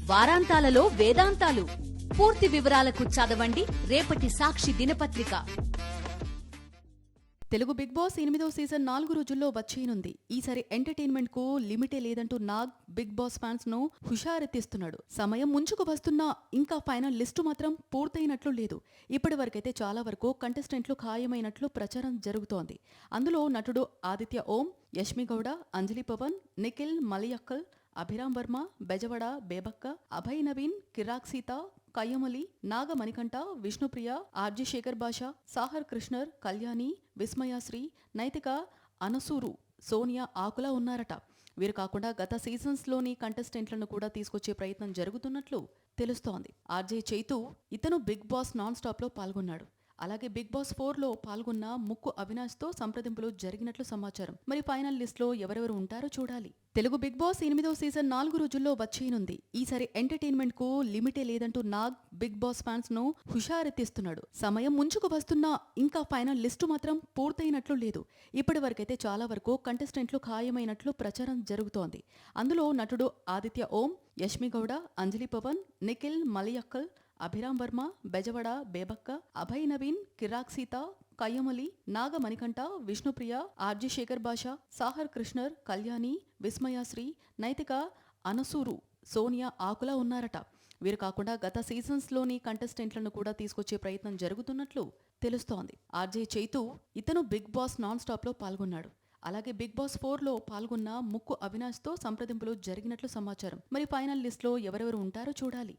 వారాంతాలలో వేదాంతాలు. పూర్తి వివరాలకు చదవండి రేపటి సాక్షి దినపత్రిక. తెలుగు బిగ్ బాస్ 8వ సీజన్ 4 రోజుల్లో వచ్చేయనుంది. ఈసారి ఎంటర్టైన్మెంట్ కు లిమిటే లేదంటూ నాగ్ బిగ్ బాస్ ఫ్యాన్స్ ను హుషారెత్తిస్తున్నాడు. సమయం ముంచుకు వస్తున్నా ఇంకా ఫైనల్ లిస్టు మాత్రం పూర్తయినట్లు లేదు. ఇప్పటి వరకైతే చాలా వరకు కంటెస్టెంట్లు ఖాయమైనట్లు ప్రచారం జరుగుతోంది. అందులో నటుడు ఆదిత్య ఓం, యష్మి గౌడ, అంజలి పవన్, నిఖిల్ మలియక్కల్, అభిరామ్ వర్మ, బెజవడ బేబక్క, అభయ్ నవీన్, కిరాక్ సీత, కయ్యమలి, నాగ మణికంఠ, విష్ణుప్రియ, ఆర్జీ శేఖర్ బాషా, సాహర్ కృష్ణర్, కళ్యాణి, విస్మయాశ్రీ, నైతిక, అనసూరు, సోనియా ఆకుల ఉన్నారట. వీరు కాకుండా గత సీజన్స్ లోని కంటెస్టెంట్లను కూడా తీసుకొచ్చే ప్రయత్నం జరుగుతున్నట్లు తెలుస్తోంది. ఆర్జే చైతు ఇతను బిగ్ బాస్ నాన్ స్టాప్ లో పాల్గొన్నాడు. అలాగే బిగ్ బాస్ 4 లో పాల్గొన్న ముక్కు అవినాష్ తో సంప్రదింపులు జరిగినట్లు సమాచారం. మరి ఫైనల్ లిస్ట్ లో ఎవరెవరు ఉంటారో చూడాలి. తెలుగు బిగ్ బాస్ 8వ సీజన్ 4 రోజుల్లో వచ్చేయనుంది. ఈసారి ఎంటర్టైన్మెంట్ కు లిమిటే లేదంటూ నాగ్ బిగ్ బాస్ ఫ్యాన్స్ ను హుషారెత్తిస్తున్నాడు. సమయం ముంచుకు వస్తున్నా ఇంకా ఫైనల్ లిస్టు మాత్రం పూర్తయినట్లు లేదు. ఇప్పటి వరకైతే చాలా వరకు కంటెస్టెంట్లు ఖాయమైనట్లు ప్రచారం జరుగుతోంది. అందులో నటుడు ఆదిత్య ఓం, యష్మి గౌడ, అంజలి పవన్, నిఖిల్ మలియక్కల్, అభిరామ్ వర్మ, బెజవడ బేబక్క, అభయ్ నవీన్, కిరాక్ సీత, కయ్యమలి, నాగ మణికంఠ, విష్ణుప్రియ, ఆర్జీ శేఖర్ బాషా, సాహర్ కృష్ణర్, కళ్యాణి, విస్మయాశ్రీ, నైతిక, అనసూరు, సోనియా ఆకుల ఉన్నారట. వీరు కాకుండా గత సీజన్స్ లోని కంటెస్టెంట్లను కూడా తీసుకొచ్చే ప్రయత్నం జరుగుతున్నట్లు తెలుస్తోంది. ఆర్జే చైతు ఇతను బిగ్ బాస్ నాన్ స్టాప్ లో పాల్గొన్నాడు. అలాగే బిగ్ బాస్ 4 లో పాల్గొన్న ముక్కు అవినాష్ తో సంప్రదింపులు జరిగినట్లు సమాచారం. మరి ఫైనల్ లిస్ట్ లో ఎవరెవరు ఉంటారో చూడాలి.